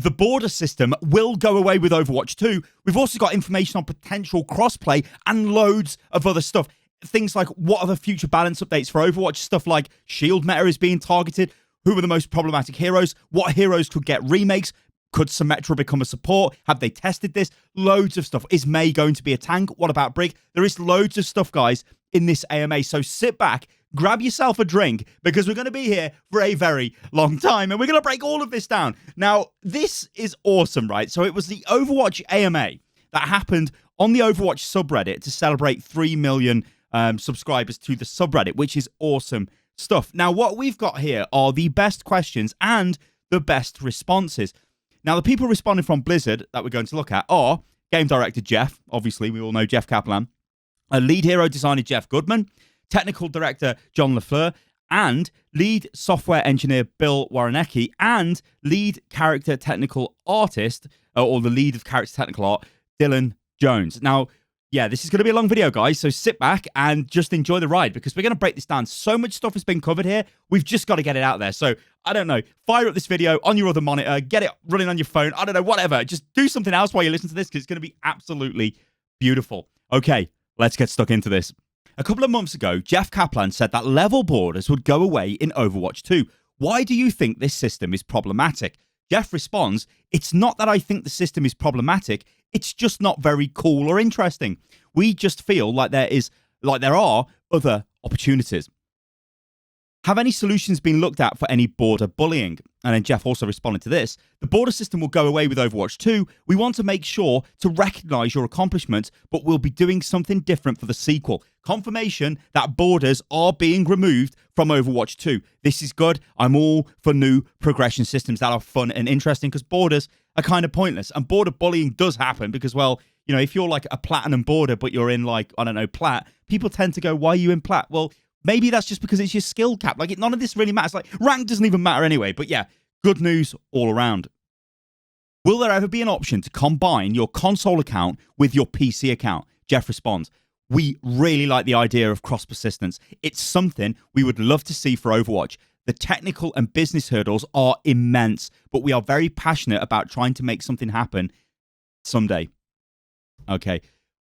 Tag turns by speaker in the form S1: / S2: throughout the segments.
S1: the border system will go away with Overwatch 2. We've also got information on potential crossplay and loads of other stuff. Things like what are the future balance updates for Overwatch, stuff like shield meta is being targeted, who are the most problematic heroes, what heroes could get remakes, could Symmetra become a support, have they tested this, loads of stuff. Is May going to be a tank? What about Brig? There is loads of stuff, guys, in this AMA, so sit back, grab yourself a drink, because we're going to be here for a very long time, and we're going to break all of this down. Now, this is awesome, right? So it was the Overwatch AMA that happened on the Overwatch subreddit to celebrate 3 million subscribers to the subreddit, which is awesome stuff. Now, what we've got here are the best questions and the best responses. Now, the people responding from Blizzard that we're going to look at are game director Jeff, obviously, we all know Jeff Kaplan, a lead hero designer Jeff Goodman, technical director John LaFleur, and lead software engineer Bill Warrenecki, and lead character technical artist, or the lead of character technical art, Dylan Jones. Now, yeah, this is going to be a long video, guys, so sit back and just enjoy the ride, because we're going to break this down. So much stuff has been covered here. We've just got to get it out there. So, I don't know, fire up this video on your other monitor, get it running on your phone, I don't know, whatever. Just do something else while you listen to this, because it's going to be absolutely beautiful. Okay, let's get stuck into this. A couple of months ago, Jeff Kaplan said that level borders would go away in Overwatch 2. Why do you think this system is problematic? Jeff responds, it's not that I think the system is problematic, it's just not very cool or interesting. We just feel like there are other opportunities. Have any solutions been looked at for any border bullying? And then Jeff also responded to this. The border system will go away with Overwatch 2. We want to make sure to recognize your accomplishments, but we'll be doing something different for the sequel. Confirmation that borders are being removed from Overwatch 2. This is good. I'm all for new progression systems that are fun and interesting, because borders are kind of pointless. And border bullying does happen because, well, you know, if you're like a platinum border, but you're in like, I don't know, plat, people tend to go, why are you in plat? Well, maybe that's just because it's your skill cap. Like, none of this really matters. Like, rank doesn't even matter anyway. But yeah, good news all around. Will there ever be an option to combine your console account with your PC account? Jeff responds, we really like the idea of cross persistence. It's something we would love to see for Overwatch. The technical and business hurdles are immense, but we are very passionate about trying to make something happen someday. Okay.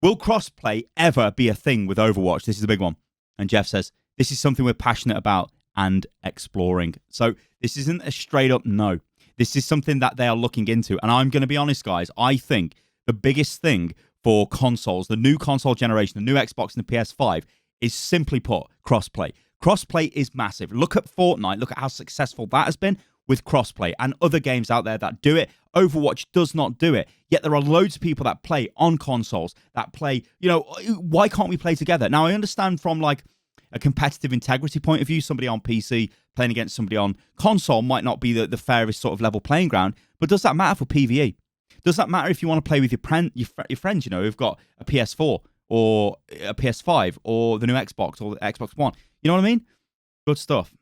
S1: Will crossplay ever be a thing with Overwatch? This is the big one. And Jeff says, this is something we're passionate about and exploring. So this isn't a straight up no. This is something that they are looking into. And I'm going to be honest, guys, I think the biggest thing for consoles, the new console generation, the new Xbox and the PS5, is simply put, crossplay. Crossplay is massive. Look at Fortnite. Look at how successful that has been with crossplay, and other games out there that do it. Overwatch does not do it. Yet there are loads of people that play on consoles, that play, you know, why can't we play together? Now, I understand from like a competitive integrity point of view, somebody on PC playing against somebody on console might not be the fairest sort of level playing ground, but does that matter for PvE? Does that matter if you want to play with your friends, you know, who've got a PS4 or a PS5 or the new Xbox or the Xbox One? You know what I mean? Good stuff.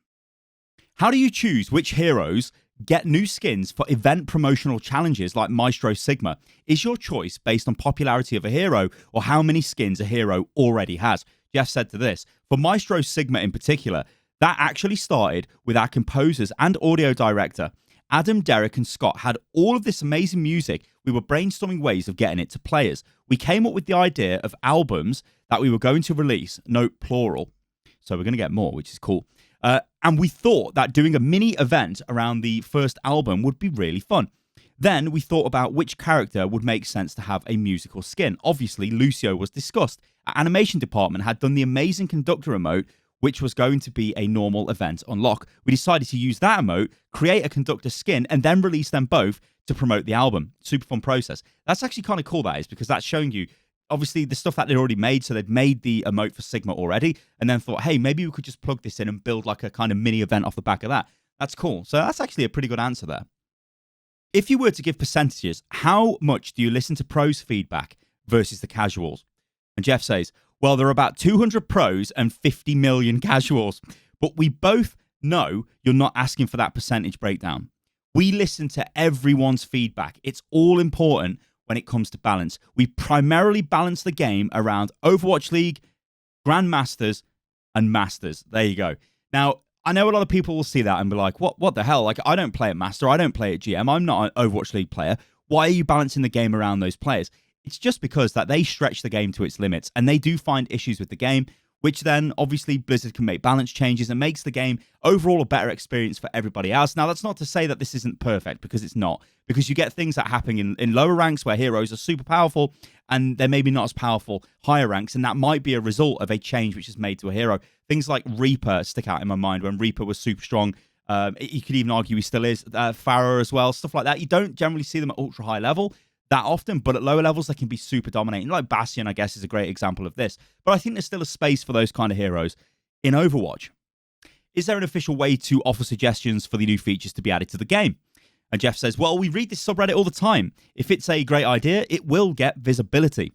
S1: How do you choose which heroes get new skins for event promotional challenges like Maestro Sigma? Is your choice based on popularity of a hero or how many skins a hero already has? Jeff said to this, for Maestro Sigma in particular, that actually started with our composers and audio director. Adam, Derek, and Scott had all of this amazing music. We were brainstorming ways of getting it to players. We came up with the idea of albums that we were going to release, note plural. So we're going to get more, which is cool. And we thought that doing a mini event around the first album would be really fun. Then we thought about which character would make sense to have a musical skin. Obviously, Lucio was discussed. Our animation department had done the amazing conductor emote, which was going to be a normal event unlock. We decided to use that emote, create a conductor skin, and then release them both to promote the album. Super fun process. That's actually kind of cool, that is, because that's showing you, obviously, the stuff that they'd already made. So they'd made the emote for Sigma already, and then thought, hey, maybe we could just plug this in and build like a kind of mini event off the back of that. That's cool. So that's actually a pretty good answer there. If you were to give percentages, how much do you listen to pros' feedback versus the casuals? And Jeff says, well, there are about 200 pros and 50 million casuals, but we both know you're not asking for that percentage breakdown. We listen to everyone's feedback. It's all important when it comes to balance. We primarily balance the game around Overwatch League, Grandmasters, and Masters. There you go. Now, I know a lot of people will see that and be like, what the hell? Like, I don't play at Master. I don't play at GM. I'm not an Overwatch League player. Why are you balancing the game around those players? It's just because that they stretch the game to its limits, and they do find issues with the game, which then obviously Blizzard can make balance changes and makes the game overall a better experience for everybody else. Now, that's not to say that this isn't perfect, because it's not. Because you get things that happen in lower ranks where heroes are super powerful and they're maybe not as powerful higher ranks, and that might be a result of a change which is made to a hero. Things like Reaper stick out in my mind when Reaper was super strong. You could even argue he still is. Farah as well, stuff like that. You don't generally see them at ultra high level that often, but at lower levels they can be super dominating. Like Bastion, I guess, is a great example of this. But I think there's still a space for those kind of heroes in Overwatch. Is there an official way to offer suggestions for the new features to be added to the game? And Jeff says, well, we read this subreddit all the time. If it's a great idea, it will get visibility.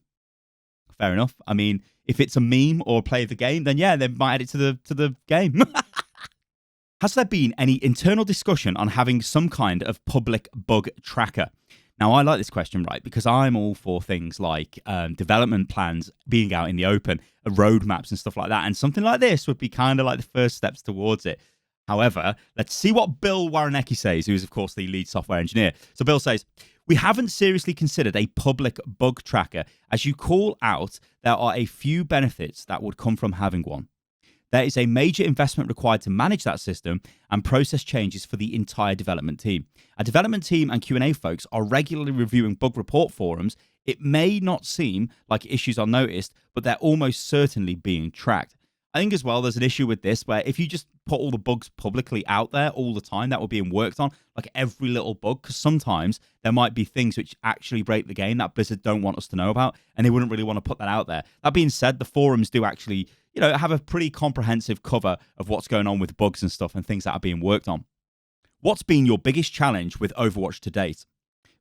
S1: Fair enough. I mean, if it's a meme or play of the game, then yeah, they might add it to the game. Has there been any internal discussion on having some kind of public bug tracker? Now, I like this question, right, because I'm all for things like development plans being out in the open, roadmaps and stuff like that, and something like this would be kind of like the first steps towards it. However, let's see what Bill Waranecki says, who is, of course, the lead software engineer. So Bill says, we haven't seriously considered a public bug tracker. As you call out, there are a few benefits that would come from having one. There is a major investment required to manage that system and process changes for the entire development team. Our development team and Q&A folks are regularly reviewing bug report forums. It may not seem like issues are noticed, but they're almost certainly being tracked. I think as well there's an issue with this where if you just put all the bugs publicly out there all the time that were being worked on, like every little bug, because sometimes there might be things which actually break the game that Blizzard don't want us to know about, and they wouldn't really want to put that out there. That being said, the forums do actually, have a pretty comprehensive cover of what's going on with bugs and stuff and things that are being worked on. What's been your biggest challenge with Overwatch to date?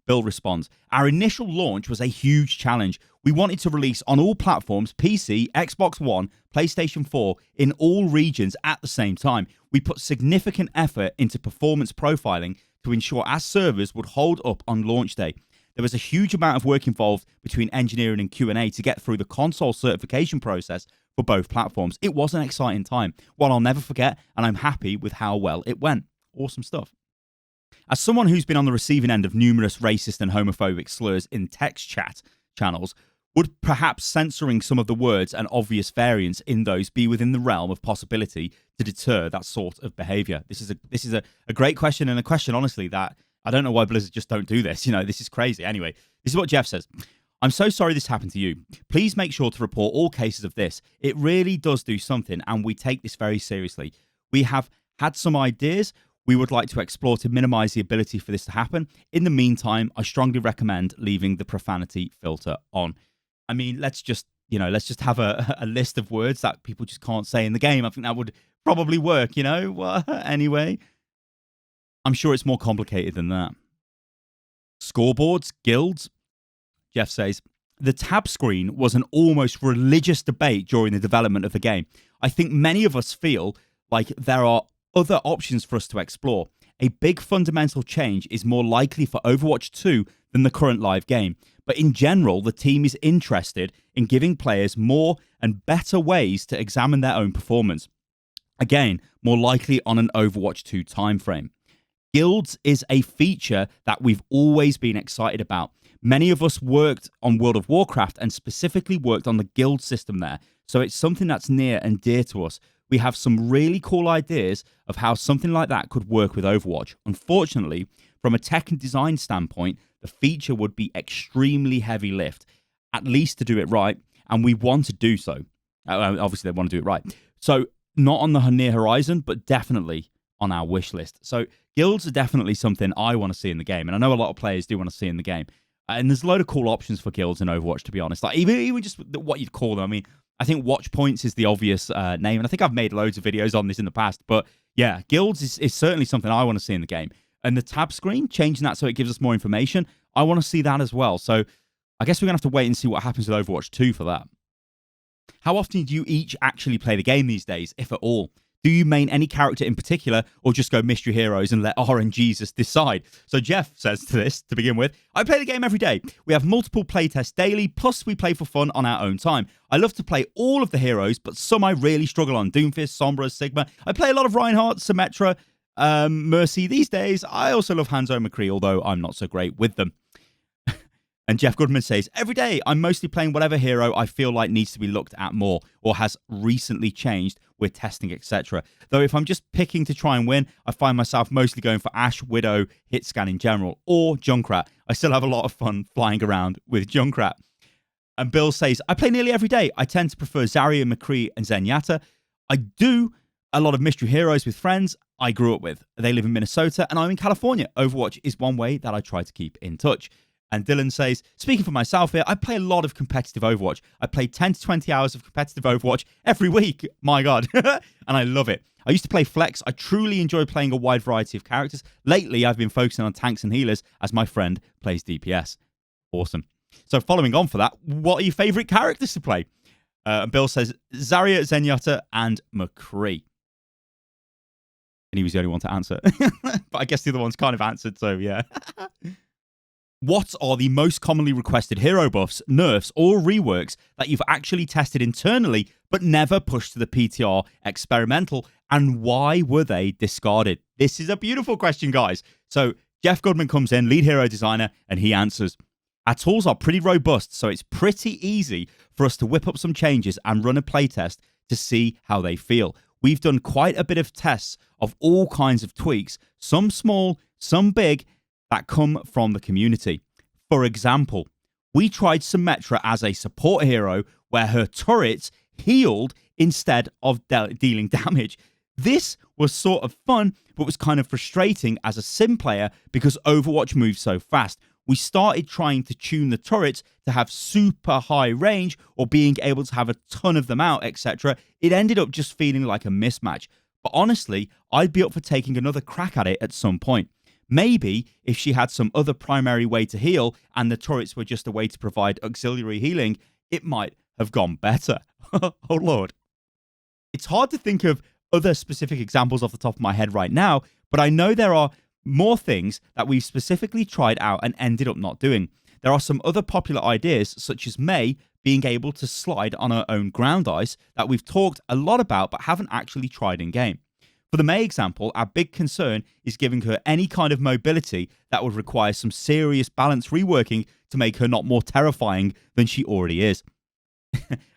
S1: Bill responds, our initial launch was a huge challenge. We wanted to release on all platforms, PC, Xbox One, PlayStation 4, in all regions at the same time. We put significant effort into performance profiling to ensure our servers would hold up on launch day. There was a huge amount of work involved between engineering and Q&A to get through the console certification process for both platforms. It was an exciting time, one I'll never forget, and I'm happy with how well it went. Awesome stuff. As someone who's been on the receiving end of numerous racist and homophobic slurs in text chat channels, would perhaps censoring some of the words and obvious variants in those be within the realm of possibility to deter that sort of behavior? This is a great question, and a question, honestly, that I don't know why Blizzard just don't do this. This is crazy. Anyway, this is what Jeff says. I'm so sorry this happened to you. Please make sure to report all cases of this. It really does do something, and we take this very seriously. We have had some ideas we would like to explore to minimize the ability for this to happen. In the meantime, I strongly recommend leaving the profanity filter on. I mean, let's just have a list of words that people just can't say in the game. I think that would probably work, Anyway, I'm sure it's more complicated than that. Scoreboards, guilds, Jeff says, the tab screen was an almost religious debate during the development of the game. I think many of us feel like there are other options for us to explore. A big fundamental change is more likely for Overwatch 2 than the current live game. But in general, the team is interested in giving players more and better ways to examine their own performance. Again, more likely on an Overwatch 2 timeframe. Guilds is a feature that we've always been excited about. Many of us worked on World of Warcraft and specifically worked on the guild system there. So it's something that's near and dear to us. We have some really cool ideas of how something like that could work with Overwatch. Unfortunately, from a tech and design standpoint, the feature would be extremely heavy lift, at least to do it right, and we want to do so. Obviously, they want to do it right. So not on the near horizon, but definitely on our wish list. So guilds are definitely something I want to see in the game, and I know a lot of players do want to see in the game. And there's a load of cool options for guilds in Overwatch, to be honest. Like even just what you'd call them. I mean, I think watch points is the obvious name, and I think I've made loads of videos on this in the past. But yeah, guilds is certainly something I want to see in the game. And the tab screen, changing that so it gives us more information, I want to see that as well. So I guess we're going to have to wait and see what happens with Overwatch 2 for that. How often do you each actually play the game these days, if at all? Do you main any character in particular, or just go mystery heroes and let RNGesus decide? So Jeff says to this, to begin with, I play the game every day. We have multiple playtests daily, plus we play for fun on our own time. I love to play all of the heroes, but some I really struggle on. Doomfist, Sombra, Sigma. I play a lot of Reinhardt, Symmetra, Mercy these days. I also love Hanzo McCree, although I'm not so great with them. And Jeff Goodman says, every day I'm mostly playing whatever hero I feel like needs to be looked at more or has recently changed with testing, etc. Though if I'm just picking to try and win, I find myself mostly going for Ashe, Widow, Hitscan in general, or Junkrat. I still have a lot of fun flying around with Junkrat. And Bill says, I play nearly every day. I tend to prefer Zarya, McCree, and Zenyatta. I do a lot of mystery heroes with friends I grew up with. They live in Minnesota and I'm in California. Overwatch is one way that I try to keep in touch. And Dylan says, speaking for myself here, I play a lot of competitive Overwatch. I play 10 to 20 hours of competitive Overwatch every week. My God. And I love it. I used to play Flex. I truly enjoy playing a wide variety of characters. Lately, I've been focusing on tanks and healers as my friend plays DPS. Awesome. So following on for that, what are your favorite characters to play? Bill says, Zarya, Zenyatta, and McCree. And he was the only one to answer. But I guess the other one's kind of answered, so yeah. What are the most commonly requested hero buffs, nerfs, or reworks that you've actually tested internally but never pushed to the PTR experimental, and why were they discarded? This is a beautiful question, guys. So Jeff Goodman comes in, lead hero designer, and he answers, our tools are pretty robust, so it's pretty easy for us to whip up some changes and run a playtest to see how they feel. We've done quite a bit of tests of all kinds of tweaks, some small, some big, that come from the community. For example, we tried Symmetra as a support hero where her turrets healed instead of dealing damage. This was sort of fun, but was kind of frustrating as a sim player because Overwatch moves so fast. We started trying to tune the turrets to have super high range or being able to have a ton of them out, etc. It ended up just feeling like a mismatch. But honestly, I'd be up for taking another crack at it at some point. Maybe if she had some other primary way to heal and the turrets were just a way to provide auxiliary healing, it might have gone better. Oh, Lord. It's hard to think of other specific examples off the top of my head right now, but I know there are more things that we've specifically tried out and ended up not doing. There are some other popular ideas, such as Mei being able to slide on her own ground ice that we've talked a lot about but haven't actually tried in game. For the Mei example, our big concern is giving her any kind of mobility that would require some serious balance reworking to make her not more terrifying than she already is.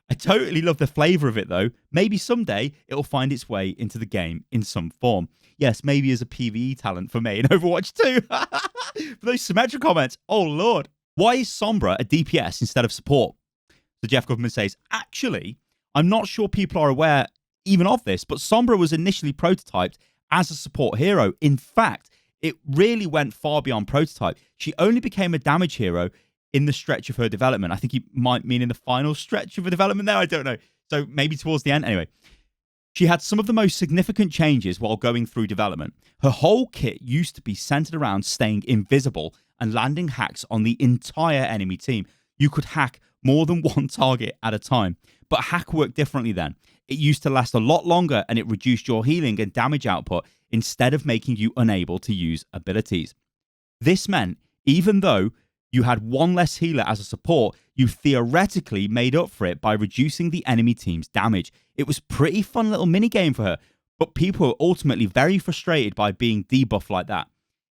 S1: I totally love the flavour of it though. Maybe someday it'll find its way into the game in some form. Yes, maybe as a PvE talent for me in Overwatch 2. For those Symmetra comments, oh Lord. Why is Sombra a DPS instead of support? So Jeff Goodman says, actually, I'm not sure people are aware even of this, but Sombra was initially prototyped as a support hero. In fact, it really went far beyond prototype. She only became a damage hero in the stretch of her development. I think he might mean in the final stretch of her development there. I don't know. So maybe towards the end. Anyway, she had some of the most significant changes while going through development. Her whole kit used to be centered around staying invisible and landing hacks on the entire enemy team. You could hack more than one target at a time, but hack worked differently then. It used to last a lot longer and it reduced your healing and damage output instead of making you unable to use abilities. This meant even though you had one less healer as a support, you theoretically made up for it by reducing the enemy team's damage. It was pretty fun little minigame for her, but people were ultimately very frustrated by being debuffed like that.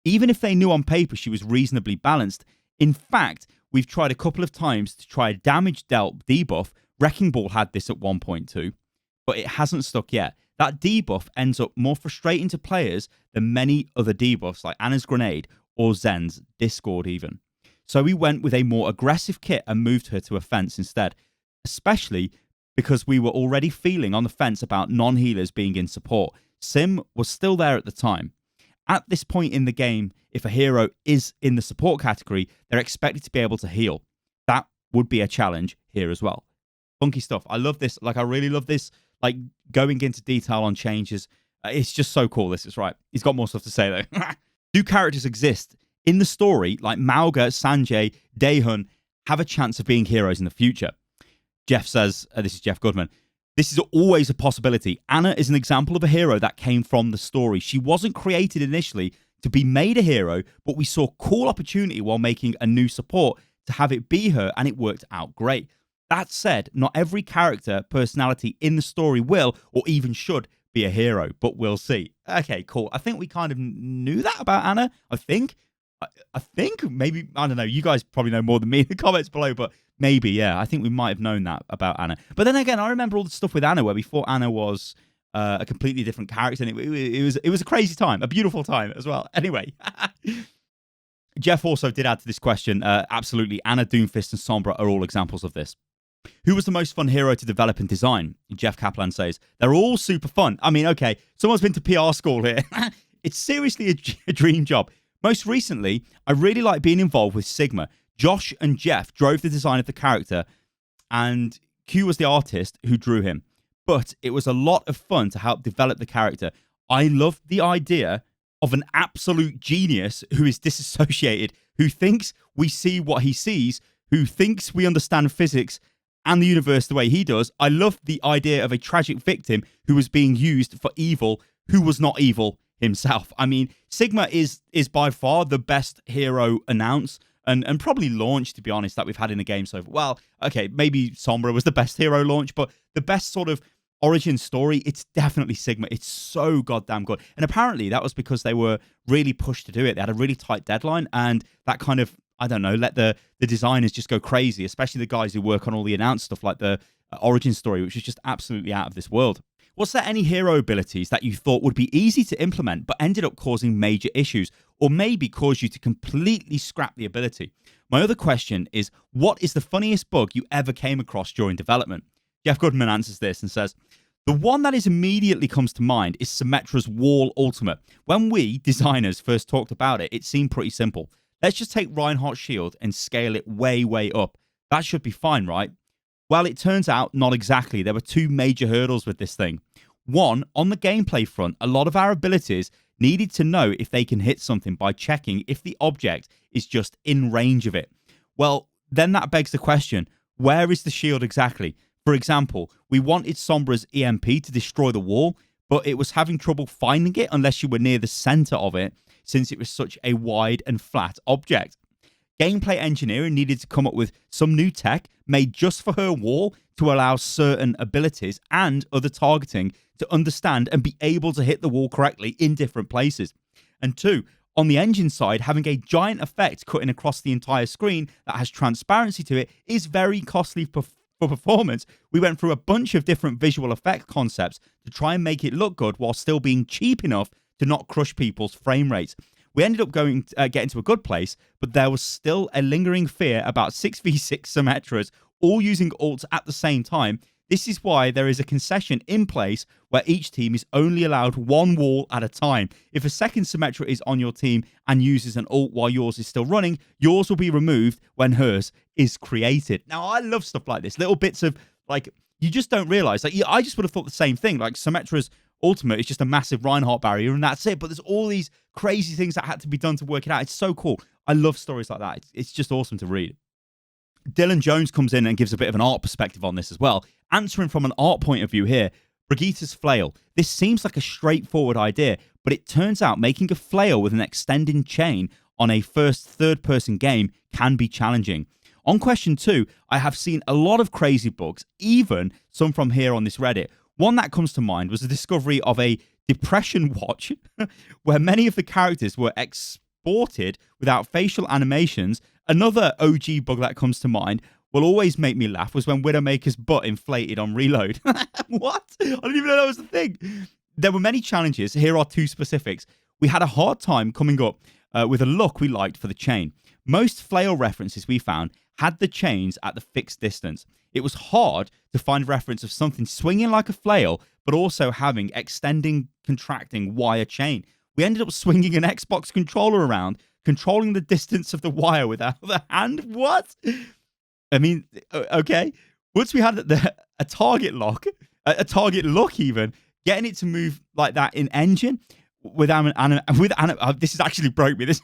S1: Even if they knew on paper she was reasonably balanced. In fact, we've tried a couple of times to try a damage dealt debuff. Wrecking Ball had this at 1.2. But it hasn't stuck yet. That debuff ends up more frustrating to players than many other debuffs like Anna's Grenade or Zen's Discord even. So we went with a more aggressive kit and moved her to a fence instead, especially because we were already feeling on the fence about non-healers being in support. Sim was still there at the time. At this point in the game, if a hero is in the support category, they're expected to be able to heal. That would be a challenge here as well. Funky stuff. I love this. Like, I really love this. Like, going into detail on changes. It's just so cool. This is right. He's got more stuff to say, though. Do characters exist in the story, like Mauga, Sanjay, Daehun, have a chance of being heroes in the future? Jeff says, this is Jeff Goodman, This is always a possibility. Ana is an example of a hero that came from the story. She wasn't created initially to be made a hero, but we saw cool opportunity while making a new support to have it be her, and it worked out great. That said, not every character personality in the story will or even should be a hero, but we'll see. Okay, cool. I think we kind of knew that about Ana. I think maybe, I don't know, you guys probably know more than me in the comments below, but maybe, yeah, I think we might have known that about Ana. But then again, I remember all the stuff with Ana where we thought Ana was a completely different character, and it was a crazy time, a beautiful time as well. Anyway, Jeff also did add to this question, absolutely, Ana, Doomfist, and Sombra are all examples of this. Who was the most fun hero to develop and design? Jeff Kaplan says, they're all super fun. I mean, okay, someone's been to PR school here. It's seriously a dream job. Most recently, I really like being involved with Sigma. Josh and Jeff drove the design of the character, and Q was the artist who drew him. But it was a lot of fun to help develop the character. I love the idea of an absolute genius who is disassociated, who thinks we see what he sees, who thinks we understand physics and the universe the way he does. I love the idea of a tragic victim who was being used for evil, who was not evil himself. I mean, Sigma is by far the best hero announced and probably launched, to be honest, that we've had in the game so far. Well, okay, maybe Sombra was the best hero launch, but the best sort of origin story, it's definitely Sigma. It's so goddamn good. And apparently that was because they were really pushed to do it. They had a really tight deadline, and that kind of, I don't know, let the designers just go crazy, especially the guys who work on all the announced stuff like the origin story, which is just absolutely out of this world. Was there any hero abilities that you thought would be easy to implement but ended up causing major issues, or maybe caused you to completely scrap the ability? My other question is, what is the funniest bug you ever came across during development? Jeff Goodman answers this and says, the one that immediately comes to mind is Symmetra's Wall Ultimate. When we, designers, first talked about it, it seemed pretty simple. Let's just take Reinhardt's shield and scale it way, way up. That should be fine, right? Well, it turns out not exactly. There were two major hurdles with this thing. One, on the gameplay front, a lot of our abilities needed to know if they can hit something by checking if the object is just in range of it. Well, then that begs the question, where is the shield exactly? For example, we wanted Sombra's EMP to destroy the wall, but it was having trouble finding it unless you were near the center of it, since it was such a wide and flat object. Gameplay engineering needed to come up with some new tech made just for her wall to allow certain abilities and other targeting to understand and be able to hit the wall correctly in different places. And two, on the engine side, having a giant effect cutting across the entire screen that has transparency to it is very costly for performance. We went through a bunch of different visual effect concepts to try and make it look good while still being cheap enough to not crush people's frame rates. We ended up getting to a good place, but there was still a lingering fear about 6v6 Symmetras all using ults at the same time. This is why there is a concession in place where each team is only allowed one wall at a time. If a second Symmetra is on your team and uses an ult while yours is still running, yours will be removed when hers is created. Now, I love stuff like this. Little bits of, like, you just don't realize. Like, I just would have thought the same thing. Like, Symmetra's ultimate is just a massive Reinhardt barrier, and that's it. But there's all these crazy things that had to be done to work it out. It's so cool. I love stories like that. It's just awesome to read. Dylan Jones comes in and gives a bit of an art perspective on this as well. Answering from an art point of view here, Brigitte's flail. This seems like a straightforward idea, but it turns out making a flail with an extending chain on a first third-person game can be challenging. On question 2, I have seen a lot of crazy bugs, even some from here on this Reddit. One that comes to mind was the discovery of a depression watch where many of the characters were exported without facial animations. Another OG bug that comes to mind will always make me laugh was when Widowmaker's butt inflated on reload. What? I didn't even know that was the thing. There were many challenges. Here are 2 specifics. We had a hard time coming up with a look we liked for the chain. Most flail references we found had the chains at the fixed distance. It was hard to find reference of something swinging like a flail, but also having extending, contracting wire chain. We ended up swinging an Xbox controller around, controlling the distance of the wire with our other hand. What? I mean, okay. Once we had a target lock, a target lock even, getting it to move like that in engine this has actually broke me. This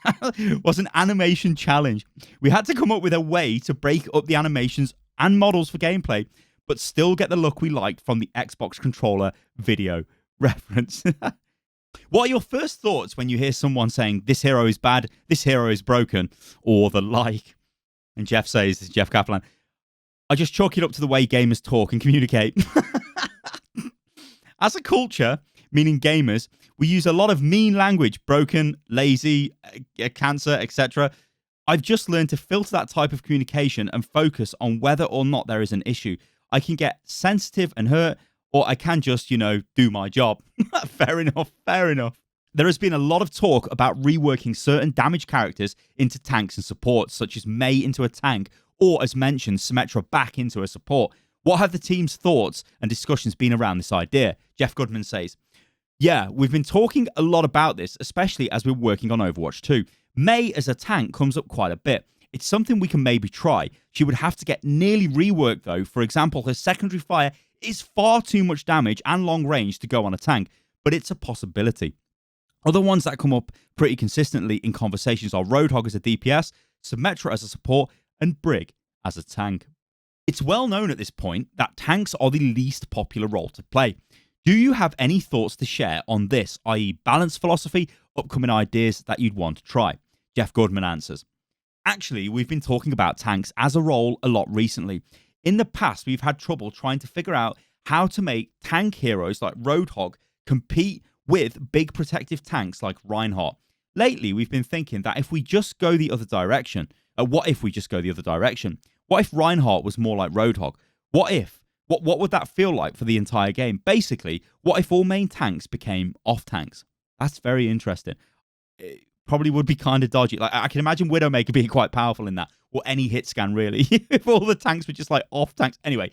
S1: was an animation challenge. We had to come up with a way to break up the animations and models for gameplay, but still get the look we liked from the Xbox controller video reference. What are your first thoughts when you hear someone saying, this hero is bad, this hero is broken, or the like? And Jeff says, this is Jeff Kaplan, I just chalk it up to the way gamers talk and communicate. As a culture, meaning gamers, we use a lot of mean language, broken, lazy, cancer, etc. I've just learned to filter that type of communication and focus on whether or not there is an issue. I can get sensitive and hurt, or I can just, do my job. Fair enough, fair enough. There has been a lot of talk about reworking certain damage characters into tanks and supports, such as Mei into a tank, or as mentioned, Symmetra back into a support. What have the team's thoughts and discussions been around this idea? Jeff Goodman says, yeah, we've been talking a lot about this, especially as we're working on Overwatch 2. Mei as a tank comes up quite a bit. It's something we can maybe try. She would have to get nearly reworked though. For example, her secondary fire is far too much damage and long range to go on a tank, but it's a possibility. Other ones that come up pretty consistently in conversations are Roadhog as a DPS, Symmetra as a support, and Brig as a tank. It's well known at this point that tanks are the least popular role to play. Do you have any thoughts to share on this, i.e. balance philosophy, upcoming ideas that you'd want to try? Jeff Goodman answers, actually, we've been talking about tanks as a role a lot recently. In the past, we've had trouble trying to figure out how to make tank heroes like Roadhog compete with big protective tanks like Reinhardt. Lately, we've been thinking that if we just go the other direction, what if Reinhardt was more like Roadhog? What would that feel like for the entire game? Basically, what if all main tanks became off tanks? That's very interesting. It probably would be kind of dodgy. Like I can imagine Widowmaker being quite powerful in that, or any hit scan really, if all the tanks were just like off tanks. Anyway,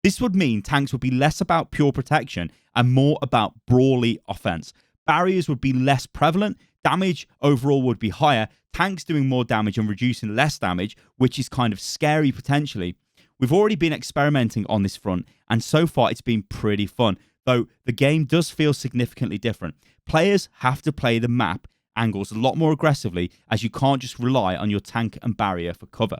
S1: this would mean tanks would be less about pure protection and more about brawly offense. Barriers would be less prevalent, damage overall would be higher, tanks doing more damage and reducing less damage, which is kind of scary potentially. We've already been experimenting on this front, and so far it's been pretty fun, though the game does feel significantly different. Players have to play the map angles a lot more aggressively, as you can't just rely on your tank and barrier for cover.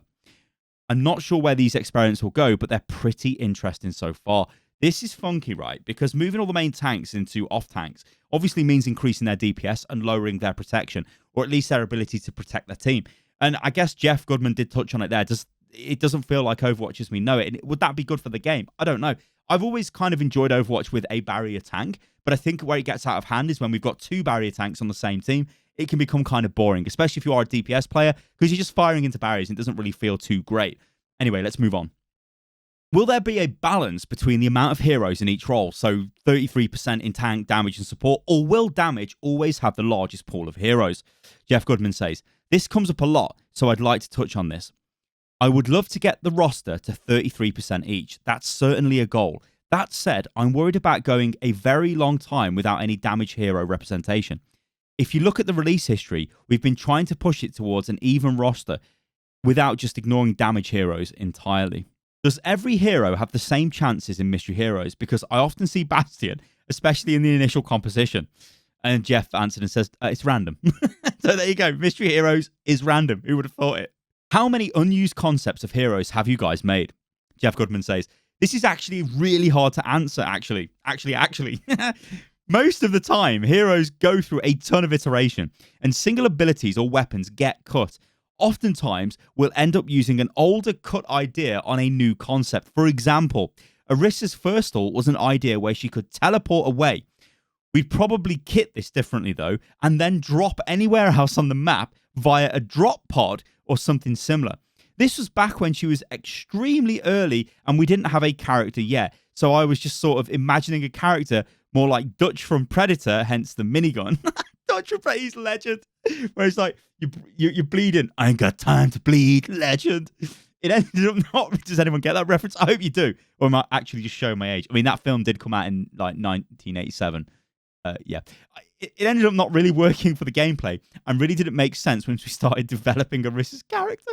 S1: I'm not sure where these experiments will go, but they're pretty interesting so far. This is funky, right? Because moving all the main tanks into off tanks obviously means increasing their DPS and lowering their protection, or at least their ability to protect their team. And I guess Jeff Goodman did touch on it there. It doesn't feel like Overwatch as we know it. And would that be good for the game? I don't know. I've always kind of enjoyed Overwatch with a barrier tank, but I think where it gets out of hand is when we've got two barrier tanks on the same team. It can become kind of boring, especially if you are a DPS player, because you're just firing into barriers and it doesn't really feel too great. Anyway, let's move on. Will there be a balance between the amount of heroes in each role, so 33% in tank, damage and support, or will damage always have the largest pool of heroes? Jeff Goodman says, this comes up a lot, so I'd like to touch on this. I would love to get the roster to 33% each. That's certainly a goal. That said, I'm worried about going a very long time without any damage hero representation. If you look at the release history, we've been trying to push it towards an even roster without just ignoring damage heroes entirely. Does every hero have the same chances in Mystery Heroes? Because I often see Bastion, especially in the initial composition. And Jeff answered and says, it's random. So there you go. Mystery Heroes is random. Who would have thought it? How many unused concepts of heroes have you guys made? Jeff Goodman says, this is actually really hard to answer, actually. Most of the time, heroes go through a ton of iteration, and single abilities or weapons get cut. Oftentimes, we'll end up using an older cut idea on a new concept. For example, Orissa's first ult was an idea where she could teleport away. We'd probably kit this differently though, and then drop anywhere else on the map via a drop pod or something similar. This was back when she was extremely early and we didn't have a character yet. So I was just sort of imagining a character more like Dutch from Predator, hence the minigun. Dutch from Predator, he's legend. Where it's like, you're bleeding. I ain't got time to bleed, legend. It ended up not. Does anyone get that reference? I hope you do. Or am I actually just showing my age? I mean, that film did come out in like 1987. Yeah. It ended up not really working for the gameplay and really didn't make sense once we started developing Orissa's character.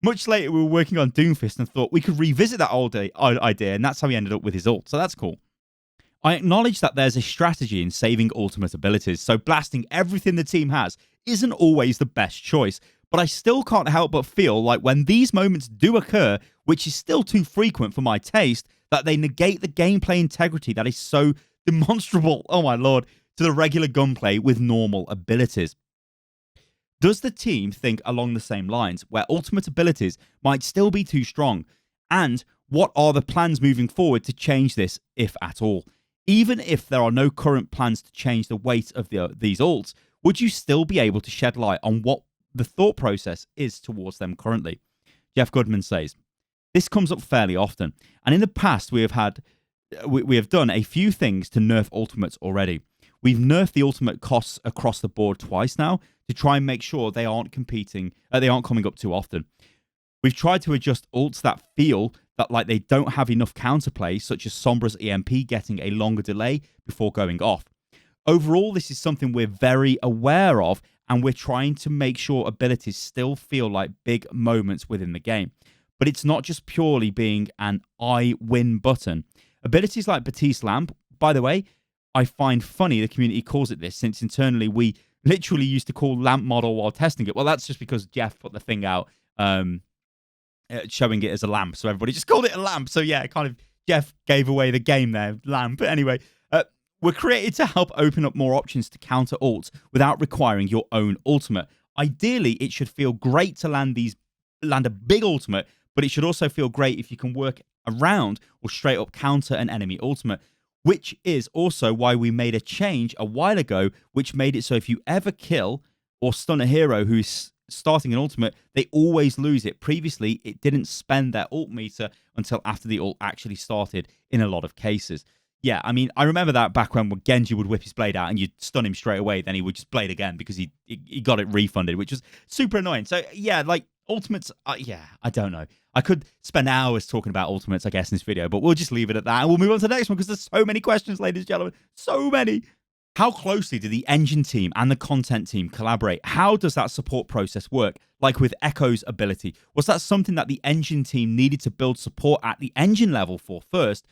S1: Much later, we were working on Doomfist and thought we could revisit that old idea, and that's how he ended up with his ult. So that's cool. I acknowledge that there's a strategy in saving ultimate abilities, so blasting everything the team has isn't always the best choice, But I still can't help but feel like when these moments do occur, which is still too frequent for my taste, that they negate the gameplay integrity that is so demonstrable, oh my lord, to the regular gunplay with normal abilities. Does the team think along the same lines, where ultimate abilities might still be too strong? And what are the plans moving forward to change this, if at all? Even if there are no current plans to change the weight of these ults, would you still be able to shed light on what the thought process is towards them currently? Jeff Goodman says, this comes up fairly often, and in the past we have done a few things to nerf ultimates already. We've nerfed the ultimate costs across the board twice now to try and make sure they aren't coming up too often. We've tried to adjust ults that feel that like they don't have enough counterplay, such as Sombra's EMP getting a longer delay before going off. Overall, this is something we're very aware of, and we're trying to make sure abilities still feel like big moments within the game. But it's not just purely being an I win button. Abilities like Batiste Lamp, by the way, I find funny the community calls it this, since internally we literally used to call lamp model while testing it. Well, that's just because Jeff put the thing out showing it as a lamp, so everybody just called it a lamp. So yeah, kind of Jeff gave away the game there, lamp. But anyway, we're created to help open up more options to counter ults without requiring your own ultimate. Ideally, it should feel great to land a big ultimate, but it should also feel great if you can work around or straight up counter an enemy ultimate, which is also why we made a change a while ago, which made it so if you ever kill or stun a hero who's starting an ultimate, they always lose it. Previously, it didn't spend their ult meter until after the ult actually started in a lot of cases. Yeah, I mean, I remember that back when Genji would whip his blade out and you'd stun him straight away, then he would just blade again because he got it refunded, which was super annoying. So yeah, like ultimates, yeah, I don't know. I could spend hours talking about ultimates, I guess, in this video, but we'll just leave it at that and we'll move on to the next one because there's so many questions, ladies and gentlemen. So many. How closely do the engine team and the content team collaborate? How does that support process work? Like with Echo's ability, was that something that the engine team needed to build support at the engine level for first?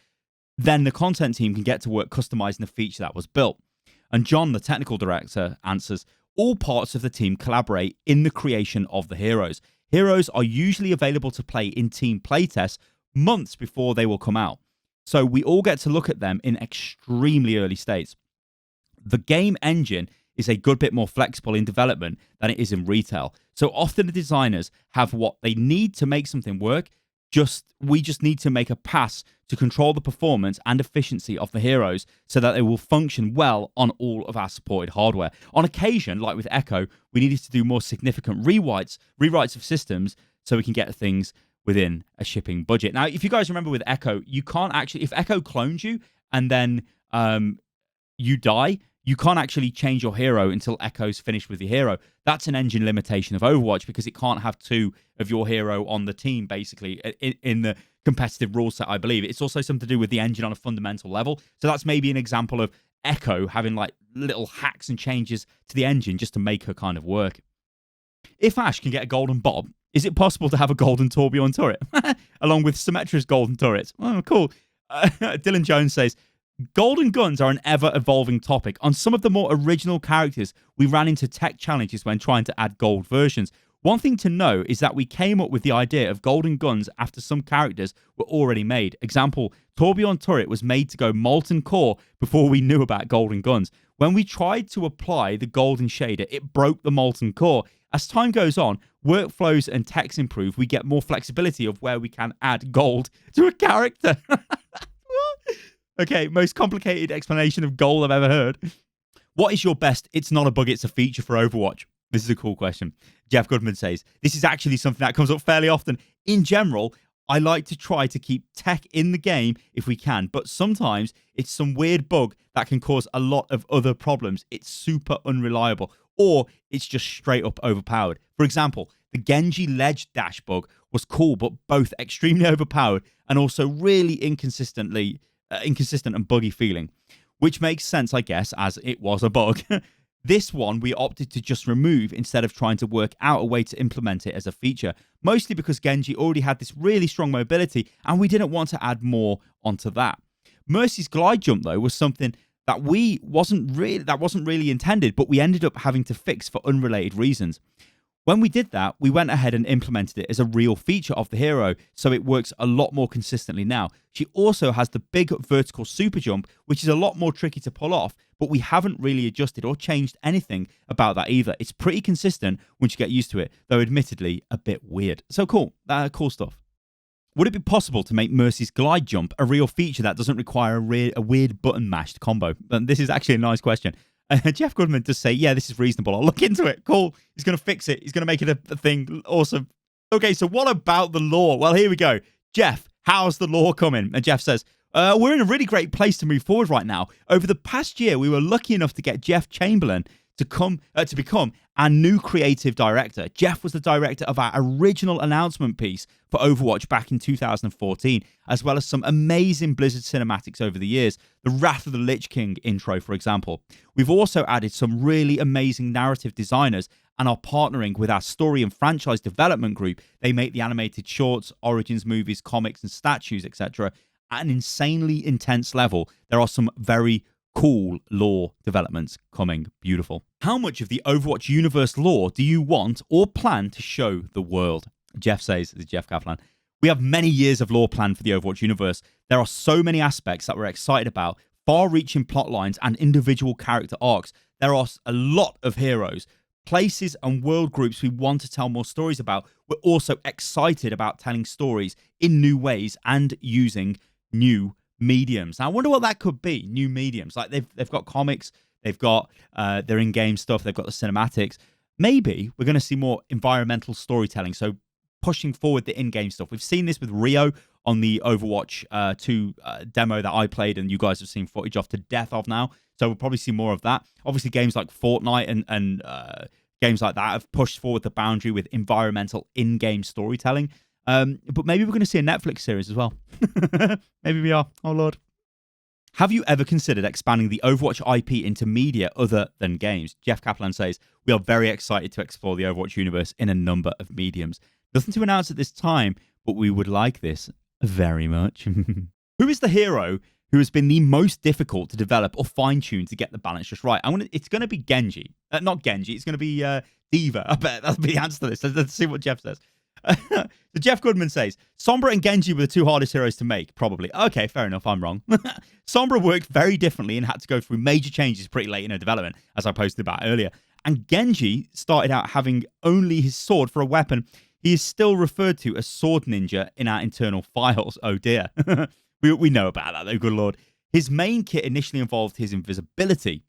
S1: Then the content team can get to work customizing the feature that was built. And John, the technical director, answers, all parts of the team collaborate in the creation of the heroes. Heroes are usually available to play in team playtests months before they will come out. So we all get to look at them in extremely early states. The game engine is a good bit more flexible in development than it is in retail. So often the designers have what they need to make something work. We just need to make a pass to control the performance and efficiency of the heroes so that they will function well on all of our supported hardware. On occasion, like with Echo, we needed to do more significant rewrites of systems so we can get things within a shipping budget. Now, if you guys remember with Echo, you can't actually, if Echo clones you and then you die, you can't actually change your hero until Echo's finished with your hero. That's an engine limitation of Overwatch because it can't have two of your hero on the team, basically, in the competitive rule set, I believe. It's also something to do with the engine on a fundamental level. So that's maybe an example of Echo having like little hacks and changes to the engine just to make her kind of work. If Ashe can get a golden Bob, is it possible to have a golden Torbjorn turret? Along with Symmetra's golden turrets. Oh, cool. Dylan Jones says, golden guns are an ever-evolving topic. On some of the more original characters, we ran into tech challenges when trying to add gold versions. One thing to know is that we came up with the idea of golden guns after some characters were already made. Example, Torbjorn turret was made to go molten core before we knew about golden guns. When we tried to apply the golden shader, it broke the molten core. As time goes on, workflows and techs improve, we get more flexibility of where we can add gold to a character. Okay, most complicated explanation of gold I've ever heard. What is your best, it's not a bug, it's a feature for Overwatch? This is a cool question. Jeff Goodman says, this is actually something that comes up fairly often. In general, I like to try to keep tech in the game if we can, but sometimes it's some weird bug that can cause a lot of other problems. It's super unreliable, or it's just straight up overpowered. For example, the Genji ledge dash bug was cool, but both extremely overpowered and also really inconsistent and buggy feeling, which makes sense, I guess, as it was a bug. This one we opted to just remove instead of trying to work out a way to implement it as a feature, mostly because Genji already had this really strong mobility and we didn't want to add more onto that. Mercy's glide jump, though, was something that wasn't really intended, but we ended up having to fix for unrelated reasons. When we did that, we went ahead and implemented it as a real feature of the hero, so it works a lot more consistently now. She also has the big vertical super jump, which is a lot more tricky to pull off, but we haven't really adjusted or changed anything about that either. It's pretty consistent once you get used to it, though admittedly a bit weird. So cool, cool stuff. Would it be possible to make Mercy's glide jump a real feature that doesn't require a weird button mashed combo? And this is actually a nice question. Jeff Goodman does say, yeah, this is reasonable. I'll look into it. Cool. He's going to fix it. He's going to make it a thing. Awesome. Okay, so what about the lore? Well, here we go. Jeff, how's the lore coming? And Jeff says, we're in a really great place to move forward right now. Over the past year, we were lucky enough to get Jeff Chamberlain to become our new creative director. Jeff was the director of our original announcement piece for Overwatch back in 2014, as well as some amazing Blizzard cinematics over the years. The Wrath of the Lich King intro, for example. We've also added some really amazing narrative designers and are partnering with our story and franchise development group. They make the animated shorts, origins movies, comics, and statues, etc. At an insanely intense level. There are some very cool lore developments coming. Beautiful. How much of the Overwatch universe lore do you want or plan to show the world? Jeff says, this is Jeff Kaplan. We have many years of lore planned for the Overwatch universe. There are so many aspects that we're excited about, far-reaching plot lines and individual character arcs. There are a lot of heroes, places and world groups we want to tell more stories about. We're also excited about telling stories in new ways and using new mediums. Now, I wonder what that could be. New mediums. Like they've got comics, they've got their in-game stuff, they've got the cinematics. Maybe we're going to see more environmental storytelling. So pushing forward the in-game stuff. We've seen this with Rio on the Overwatch 2 demo that I played, and you guys have seen footage of to death of now. So we'll probably see more of that. Obviously, games like Fortnite and games like that have pushed forward the boundary with environmental in-game storytelling. But maybe we're going to see a Netflix series as well. Maybe we are. Oh, Lord. Have you ever considered expanding the Overwatch IP into media other than games? Jeff Kaplan says, we are very excited to explore the Overwatch universe in a number of mediums. Nothing to announce at this time, but we would like this very much. Who is the hero who has been the most difficult to develop or fine-tune to get the balance just right? It's going to be Genji. Not Genji. It's going to be Diva. I bet that'll be the answer to this. Let's see what Jeff says. So Jeff Goodman says, Sombra and Genji were the two hardest heroes to make, probably. Okay, fair enough, I'm wrong. Sombra worked very differently and had to go through major changes pretty late in her development, as I posted about earlier. And Genji started out having only his sword for a weapon. He is still referred to as Sword Ninja in our internal files. Oh dear. we know about that though, good lord. His main kit initially involved his invisibility,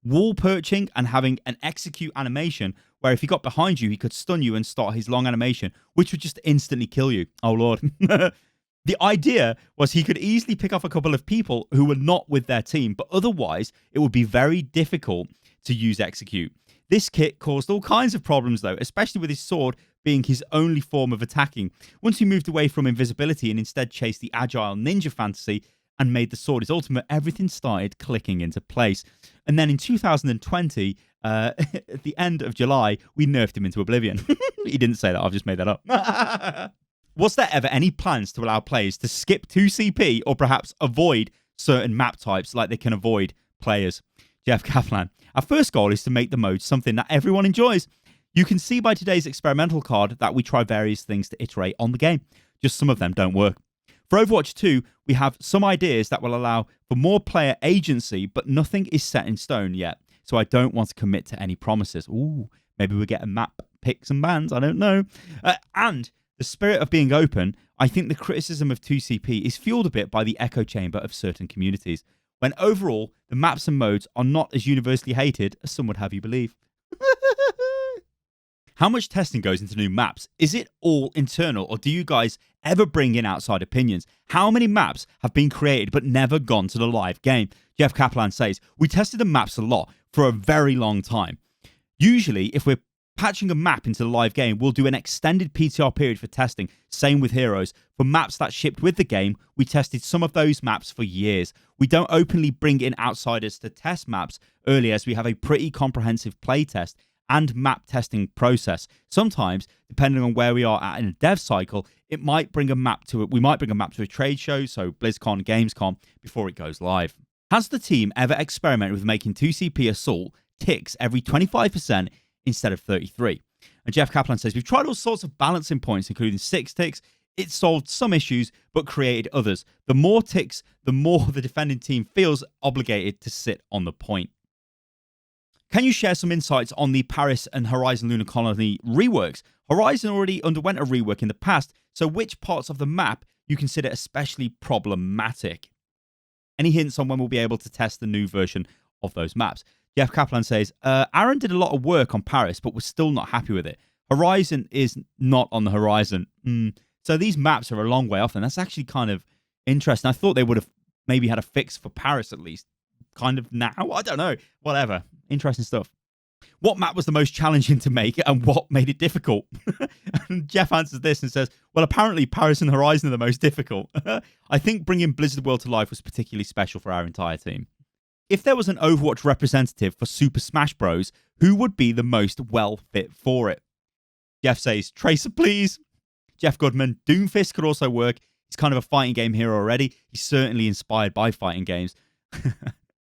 S1: wall perching, and having an execute animation where if he got behind you, he could stun you and start his long animation, which would just instantly kill you. Oh, Lord. The idea was he could easily pick off a couple of people who were not with their team, but otherwise it would be very difficult to use execute. This kit caused all kinds of problems, though, especially with his sword being his only form of attacking. Once he moved away from invisibility and instead chased the agile ninja fantasy and made the sword his ultimate, everything started clicking into place. And then in 2020, at the end of July, we nerfed him into oblivion. He didn't say that. I've just made that up. Was there ever any plans to allow players to skip 2CP or perhaps avoid certain map types like they can avoid players? Jeff Kaplan. Our first goal is to make the mode something that everyone enjoys. You can see by today's experimental card that we try various things to iterate on the game. Just some of them don't work. For Overwatch 2, we have some ideas that will allow for more player agency, but nothing is set in stone yet. So I don't want to commit to any promises. Ooh, maybe we'll get a map, picks and bans. I don't know. And the spirit of being open, I think the criticism of 2CP is fueled a bit by the echo chamber of certain communities, when overall, the maps and modes are not as universally hated as some would have you believe. How much testing goes into new maps? Is it all internal, or do you guys ever bring in outside opinions? How many maps have been created but never gone to the live game? Jeff Kaplan says, we tested the maps a lot for a very long time. Usually, if we're patching a map into the live game, we'll do an extended PTR period for testing. Same with heroes. For maps that shipped with the game, we tested some of those maps for years. We don't openly bring in outsiders to test maps early, as we have a pretty comprehensive playtest and map testing process. Sometimes, depending on where we are at in a dev cycle, we might bring a map to a trade show, so BlizzCon, Gamescom, before it goes live. Has the team ever experimented with making 2CP Assault ticks every 25% instead of 33? And Jeff Kaplan says, we've tried all sorts of balancing points, including 6 ticks. It solved some issues, but created others. The more ticks, the more the defending team feels obligated to sit on the point. Can you share some insights on the Paris and Horizon Lunar Colony reworks? Horizon already underwent a rework in the past, so which parts of the map you consider especially problematic? Any hints on when we'll be able to test the new version of those maps? Jeff Kaplan says, Aaron did a lot of work on Paris, but was still not happy with it. Horizon is not on the horizon. So these maps are a long way off, and that's actually kind of interesting. I thought they would have maybe had a fix for Paris at least. Kind of now? I don't know. Whatever. Interesting stuff. What map was the most challenging to make, and what made it difficult? And Jeff answers this and says, well, apparently Paris and Horizon are the most difficult. I think bringing Blizzard World to life was particularly special for our entire team. If there was an Overwatch representative for Super Smash Bros., who would be the most well fit for it? Jeff says, Tracer, please. Jeff Goodman, Doomfist could also work. He's kind of a fighting game hero already. He's certainly inspired by fighting games.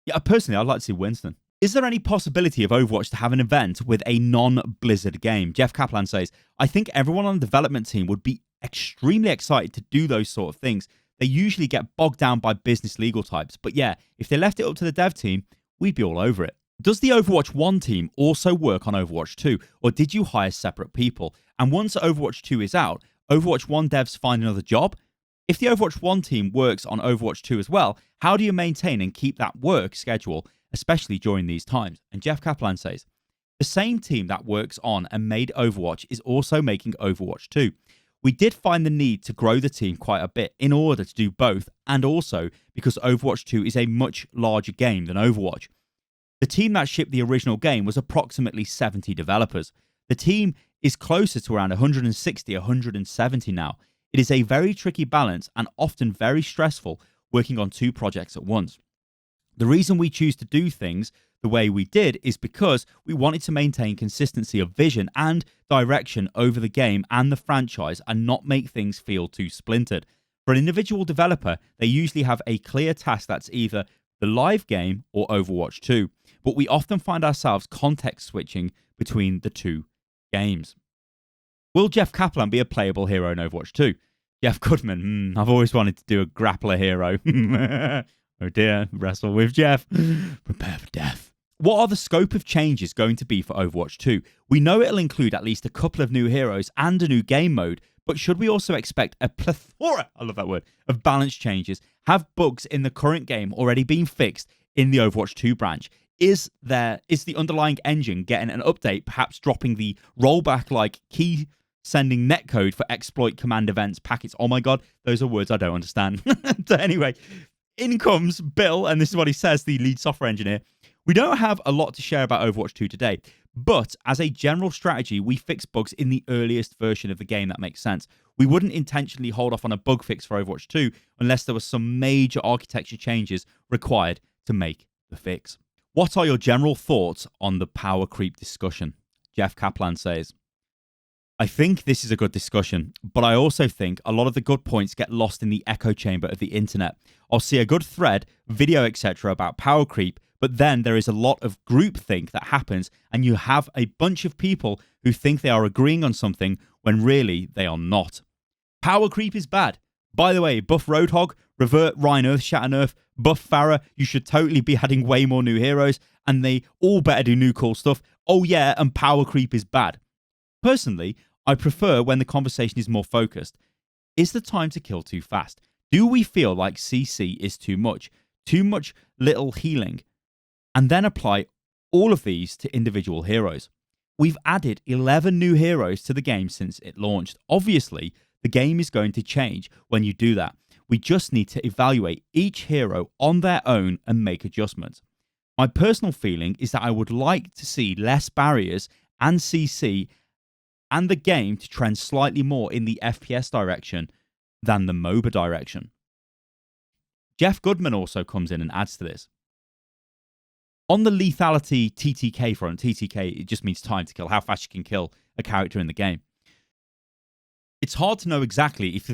S1: Yeah, personally, I'd like to see Winston. Is there any possibility of Overwatch to have an event with a non-Blizzard game? Jeff Kaplan says, I think everyone on the development team would be extremely excited to do those sort of things. They usually get bogged down by business legal types. But yeah, if they left it up to the dev team, we'd be all over it. Does the Overwatch 1 team also work on Overwatch 2? Or did you hire separate people? And once Overwatch 2 is out, Overwatch 1 devs find another job? If the Overwatch 1 team works on Overwatch 2 as well, how do you maintain and keep that work schedule, especially during these times? And Jeff Kaplan says, the same team that works on and made Overwatch is also making Overwatch 2. We did find the need to grow the team quite a bit in order to do both, and also because Overwatch 2 is a much larger game than Overwatch. The team that shipped the original game was approximately 70 developers. The team is closer to around 160, 170 now. It is a very tricky balance and often very stressful working on 2 projects at once. The reason we choose to do things the way we did is because we wanted to maintain consistency of vision and direction over the game and the franchise and not make things feel too splintered. For an individual developer, they usually have a clear task that's either the live game or Overwatch 2, but we often find ourselves context switching between the 2 games. Will Jeff Kaplan be a playable hero in Overwatch 2? Jeff Goodman, I've always wanted to do a grappler hero. Oh dear, wrestle with Jeff. Prepare for death. What are the scope of changes going to be for Overwatch 2? We know it'll include at least a couple of new heroes and a new game mode, but should we also expect a plethora, I love that word, of balance changes? Have bugs in the current game already been fixed in the Overwatch 2 branch? Is the underlying engine getting an update, perhaps dropping the rollback like key sending netcode for exploit command events packets? Oh my god, those are words I don't understand. So anyway, in comes Bill, and this is what he says, the lead software engineer. We don't have a lot to share about Overwatch 2 today, but as a general strategy, we fix bugs in the earliest version of the game that makes sense. We wouldn't intentionally hold off on a bug fix for Overwatch 2 unless there was some major architecture changes required to make the fix. What are your general thoughts on the power creep discussion? Jeff Kaplan says, I think this is a good discussion, but I also think a lot of the good points get lost in the echo chamber of the internet. I'll see a good thread, video, etc. about power creep, but then there is a lot of groupthink that happens, and you have a bunch of people who think they are agreeing on something when really they are not. Power creep is bad. By the way, buff Roadhog, revert Rhine Earth, Shatter Nerf, buff Farah. You should totally be adding way more new heroes, and they all better do new cool stuff. Oh yeah, and power creep is bad. Personally, I prefer when the conversation is more focused. Is the time to kill too fast? Do we feel like CC is too much little healing? And then apply all of these to individual heroes. We've added 11 new heroes to the game since it launched. Obviously, the game is going to change when you do that. We just need to evaluate each hero on their own and make adjustments. My personal feeling is that I would like to see less barriers and CC and the game to trend slightly more in the FPS direction than the MOBA direction. Jeff Goodman also comes in and adds to this. On the lethality TTK front, TTK, it just means time to kill, how fast you can kill a character in the game. It's hard to know exactly if...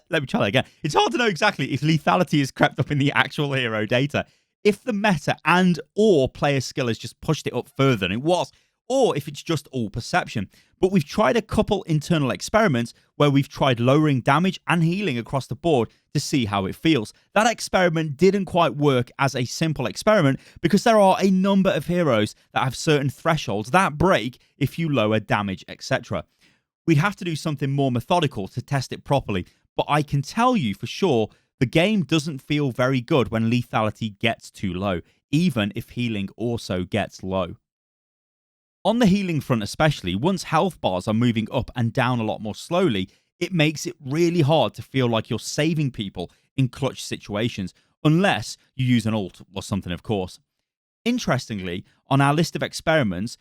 S1: Let me try that again. It's hard to know exactly if lethality is crept up in the actual hero data. If the meta and or player skill has just pushed it up further than it was, or if it's just all perception. But we've tried a couple internal experiments where we've tried lowering damage and healing across the board to see how it feels. That experiment didn't quite work as a simple experiment because there are a number of heroes that have certain thresholds that break if you lower damage, etc. We'd have to do something more methodical to test it properly, but I can tell you for sure the game doesn't feel very good when lethality gets too low, even if healing also gets low. On the healing front especially, once health bars are moving up and down a lot more slowly, it makes it really hard to feel like you're saving people in clutch situations, unless you use an ult or something, of course. Interestingly, on our list of experiments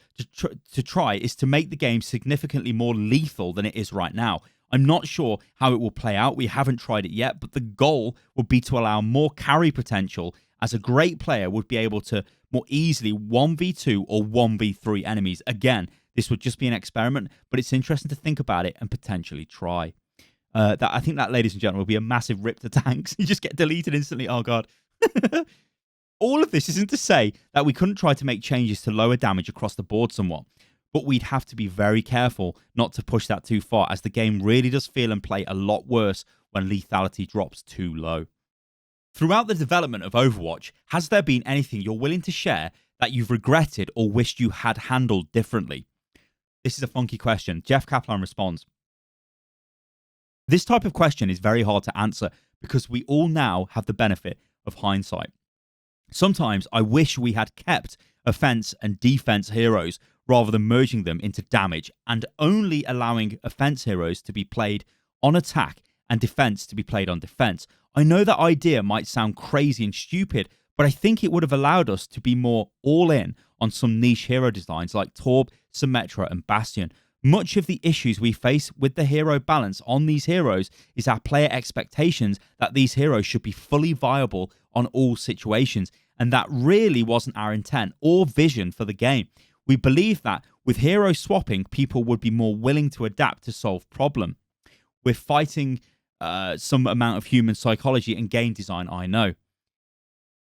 S1: to try is to make the game significantly more lethal than it is right now. I'm not sure how it will play out, we haven't tried it yet, but the goal would be to allow more carry potential, as a great player would be able to more easily 1v2 or 1v3 enemies. Again, this would just be an experiment, but it's interesting to think about it and potentially try. I think that, ladies and gentlemen, will be a massive rip to tanks. You just get deleted instantly. Oh, God. All of this isn't to say that we couldn't try to make changes to lower damage across the board somewhat, but we'd have to be very careful not to push that too far, as the game really does feel and play a lot worse when lethality drops too low. Throughout the development of Overwatch, has there been anything you're willing to share that you've regretted or wished you had handled differently? This is a funky question. Jeff Kaplan responds, this type of question is very hard to answer because we all now have the benefit of hindsight. Sometimes I wish we had kept offense and defense heroes rather than merging them into damage and only allowing offense heroes to be played on attack and defense to be played on defense. I know that idea might sound crazy and stupid, but I think it would have allowed us to be more all in on some niche hero designs like Torb, Symmetra and Bastion. Much of the issues we face with the hero balance on these heroes is our player expectations that these heroes should be fully viable on all situations, and that really wasn't our intent or vision for the game. We believe that with hero swapping, people would be more willing to adapt to solve problem. We're fighting some amount of human psychology and game design, I know.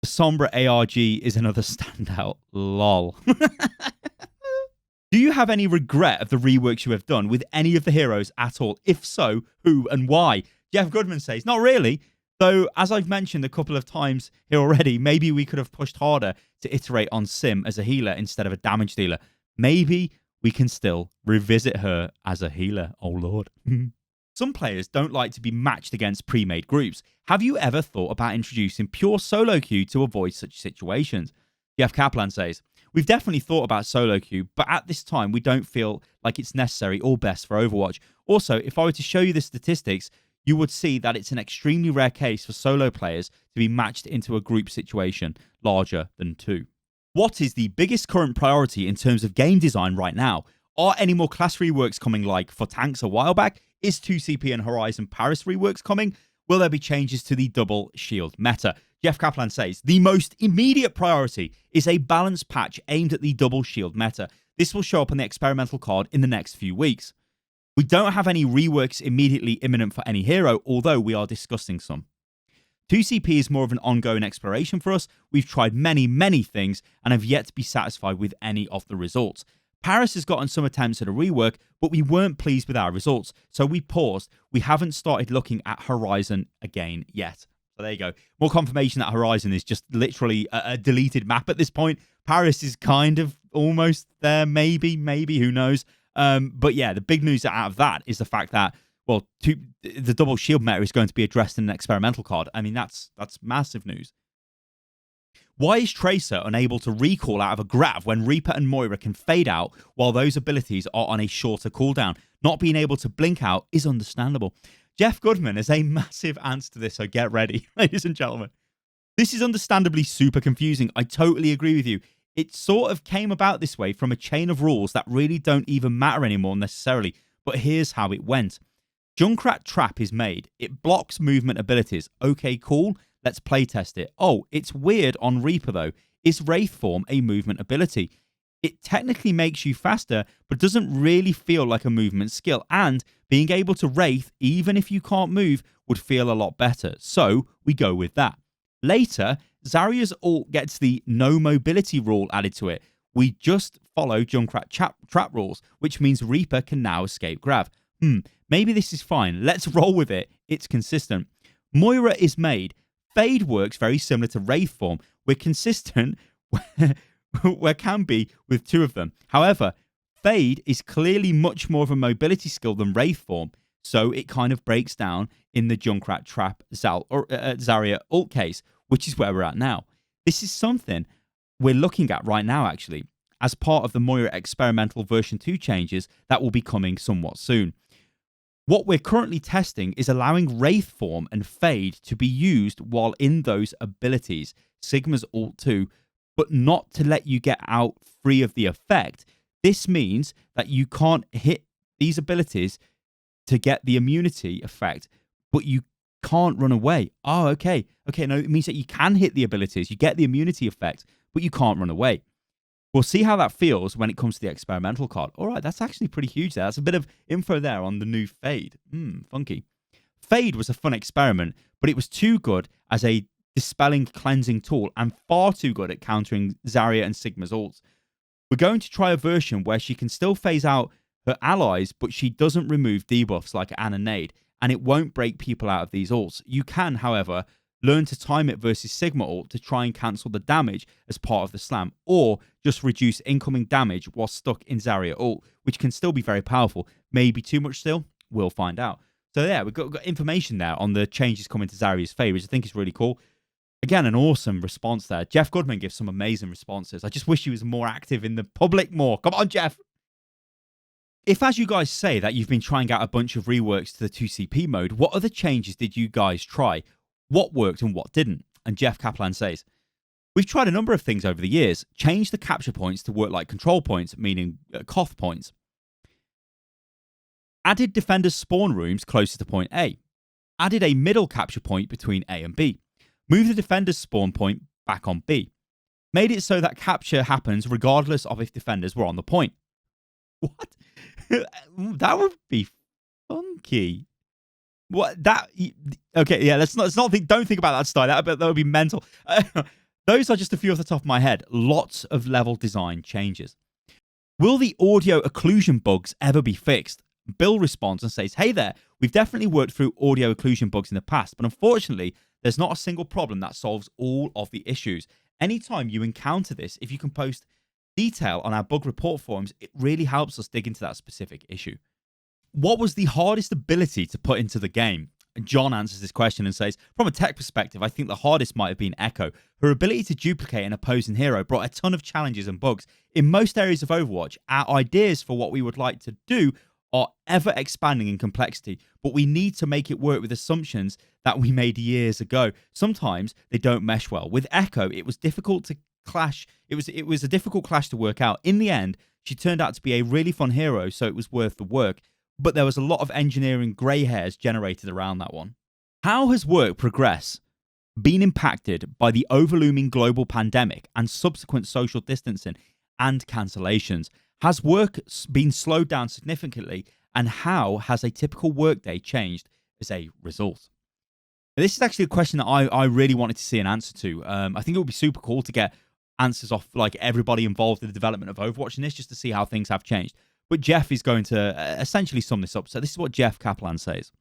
S1: The Sombra ARG is another standout. Lol. Do you have any regret of the reworks you have done with any of the heroes at all? If so, who and why? Jeff Goodman says, not really. Though, as I've mentioned a couple of times here already, maybe we could have pushed harder to iterate on Sim as a healer instead of a damage dealer. Maybe we can still revisit her as a healer. Oh, Lord. Some players don't like to be matched against pre-made groups. Have you ever thought about introducing pure solo queue to avoid such situations? Jeff Kaplan says, we've definitely thought about solo queue, but at this time we don't feel like it's necessary or best for Overwatch. Also, if I were to show you the statistics, you would see that it's an extremely rare case for solo players to be matched into a group situation larger than 2. What is the biggest current priority in terms of game design right now? Are any more class reworks coming, like for tanks a while back? Is 2CP and Horizon Paris reworks coming? Will there be changes to the double shield meta? Jeff Kaplan says, the most immediate priority is a balance patch aimed at the double shield meta. This will show up on the experimental card in the next few weeks. We don't have any reworks immediately imminent for any hero, although we are discussing some. 2CP is more of an ongoing exploration for us. We've tried many things and have yet to be satisfied with any of the results. Paris has gotten some attempts at a rework, but we weren't pleased with our results, so we paused. We haven't started looking at Horizon again yet. So there you go. More confirmation that Horizon is just literally a deleted map at this point. Paris is kind of almost there, maybe, who knows. But yeah, the big news out of that is the fact that, well, the double shield meta is going to be addressed in an experimental card. I mean, that's massive news. Why is Tracer unable to recall out of a Grav when Reaper and Moira can fade out while those abilities are on a shorter cooldown? Not being able to blink out is understandable. Jeff Goodman has a massive answer to this, so get ready, ladies and gentlemen. This is understandably super confusing. I totally agree with you. It sort of came about this way from a chain of rules that really don't even matter anymore necessarily, but here's how it went. Junkrat Trap is made. It blocks movement abilities. Okay, cool. Let's playtest it. Oh, it's weird on Reaper though. Is Wraith Form a movement ability? It technically makes you faster, but doesn't really feel like a movement skill. And being able to Wraith, even if you can't move, would feel a lot better. So we go with that. Later, Zarya's ult gets the no mobility rule added to it. We just follow Junkrat trap rules, which means Reaper can now escape Grav. Maybe this is fine. Let's roll with it. It's consistent. Moira is made. Fade works very similar to Wraith form. We're consistent where can be with two of them. However, Fade is clearly much more of a mobility skill than Wraith form, so it kind of breaks down in the Junkrat trap Zarya ult case, which is where we're at now. This is something we're looking at right now, actually, as part of the Moira experimental version 2 changes that will be coming somewhat soon. What we're currently testing is allowing Wraith form and Fade to be used while in those abilities, Sigma's ult 2, but not to let you get out free of the effect. This means that you can't hit these abilities to get the immunity effect, but you can't run away. Oh, okay. Okay, no, it means that you can hit the abilities, you get the immunity effect, but you can't run away. We'll see how that feels when it comes to the experimental card. All right, that's actually pretty huge there. That's a bit of info there on the new Fade. Funky. Fade was a fun experiment, but it was too good as a dispelling cleansing tool and far too good at countering Zarya and Sigma's ults. We're going to try a version where she can still phase out her allies, but she doesn't remove debuffs like Ana Nade, and it won't break people out of these ults. You can, however, learn to time it versus Sigma ult to try and cancel the damage as part of the slam, or just reduce incoming damage while stuck in Zarya ult, which can still be very powerful. Maybe too much still? We'll find out. So yeah, we've got information there on the changes coming to Zarya's Fade, which I think is really cool. Again, an awesome response there. Jeff Goodman gives some amazing responses. I just wish he was more active in the public more. Come on, Jeff. If, as you guys say, that you've been trying out a bunch of reworks to the 2CP mode, what other changes did you guys try? What worked and what didn't? And Jeff Kaplan says, we've tried a number of things over the years. Changed the capture points to work like control points, meaning Koth points. Added defenders' spawn rooms closer to point A. Added a middle capture point between A and B. Moved the defender's spawn point back on B. Made it so that capture happens regardless of if defenders were on the point. What? That would be funky. What that? Okay, yeah. Let's not think. Don't think about that style. That would be mental. Those are just a few off the top of my head. Lots of level design changes. Will the audio occlusion bugs ever be fixed? Bill responds and says, "Hey there. We've definitely worked through audio occlusion bugs in the past, but unfortunately, there's not a single problem that solves all of the issues. Anytime you encounter this, if you can post detail on our bug report forums, it really helps us dig into that specific issue." What was the hardest ability to put into the game? John answers this question and says, from a tech perspective, I think the hardest might have been Echo. Her ability to duplicate an opposing hero brought a ton of challenges and bugs. In most areas of Overwatch, our ideas for what we would like to do are ever expanding in complexity, but we need to make it work with assumptions that we made years ago. Sometimes they don't mesh well. With Echo, it was difficult to clash. It was a difficult clash to work out. In the end, she turned out to be a really fun hero, so it was worth the work. But there was a lot of engineering grey hairs generated around that one. How has work progress been impacted by the overlooming global pandemic and subsequent social distancing and cancellations? Has work been slowed down significantly, and how has a typical workday changed as a result? This is actually a question that I really wanted to see an answer to. I think it would be super cool to get answers off like everybody involved in the development of Overwatch in this, just to see how things have changed. But Jeff is going to essentially sum this up. So this is what Jeff Kaplan says.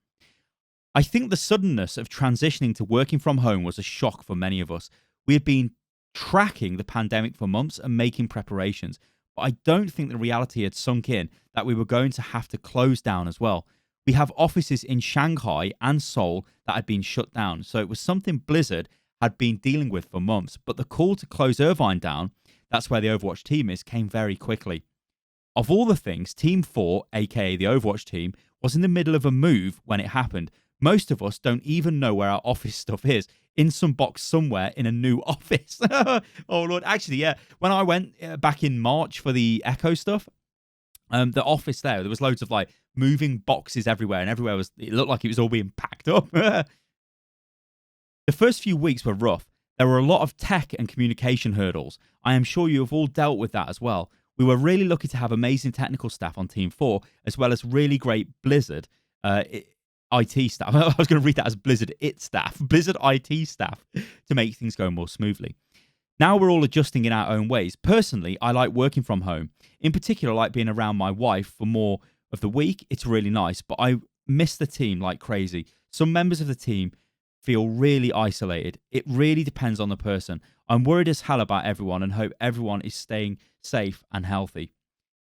S1: I think the suddenness of transitioning to working from home was a shock for many of us. We had been tracking the pandemic for months and making preparations, but I don't think the reality had sunk in that we were going to have to close down as well. We have offices in Shanghai and Seoul that had been shut down, so it was something Blizzard had been dealing with for months. But the call to close Irvine down, that's where the Overwatch team is, came very quickly. Of all the things, Team 4, aka the Overwatch team, was in the middle of a move when it happened. Most of us don't even know where our office stuff is. In some box somewhere in a new office. Oh, Lord. Actually, yeah. When I went back in March for the Echo stuff, the office there was loads of like moving boxes everywhere, and everywhere it looked like it was all being packed up. The first few weeks were rough. There were a lot of tech and communication hurdles. I am sure you have all dealt with that as well. We were really lucky to have amazing technical staff on Team 4, as well as really great Blizzard IT staff. I was going to read that as Blizzard IT staff to make things go more smoothly. Now we're all adjusting in our own ways. Personally, I like working from home. In particular, I like being around my wife for more of the week. It's really nice, but I miss the team like crazy. Some members of the team feel really isolated. It really depends on the person. I'm worried as hell about everyone and hope everyone is staying safe and healthy.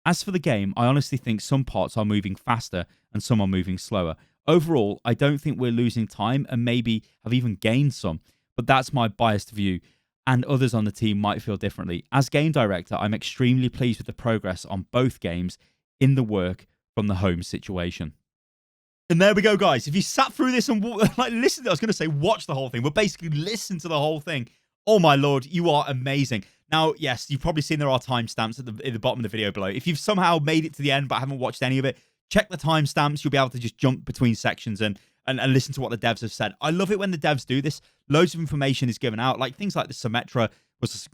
S1: As for the game, I honestly think some parts are moving faster and some are moving slower. Overall, I don't think we're losing time and maybe have even gained some, but that's my biased view, and others on the team might feel differently. As game director, I'm extremely pleased with the progress on both games in the work from the home situation. And there we go, guys. If you sat through this and like listen, I was going to say watch the whole thing, but basically listen to the whole thing. Oh my lord, you are amazing. Now, yes, you've probably seen there are timestamps at the bottom of the video below. If you've somehow made it to the end but haven't watched any of it, check the timestamps. You'll be able to just jump between sections and listen to what the devs have said. I love it when the devs do this. Loads of information is given out, like things like the Symmetra was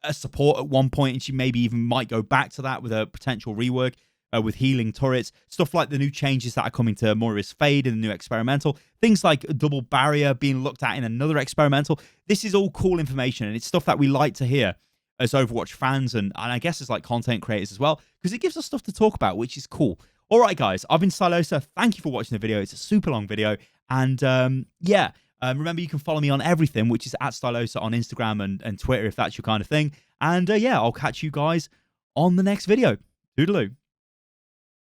S1: a support at one point, and she maybe even might go back to that with a potential rework. With healing turrets, stuff like the new changes that are coming to Moira's Fade and the new experimental, things like a double barrier being looked at in another experimental. This is all cool information, and it's stuff that we like to hear as Overwatch fans and I guess as like content creators as well, because it gives us stuff to talk about, which is cool. All right, guys, I've been Stylosa. Thank you for watching the video. It's a super long video, and remember you can follow me on everything, which is at Stylosa on Instagram and Twitter if that's your kind of thing. And yeah, I'll catch you guys on the next video. Toodaloo.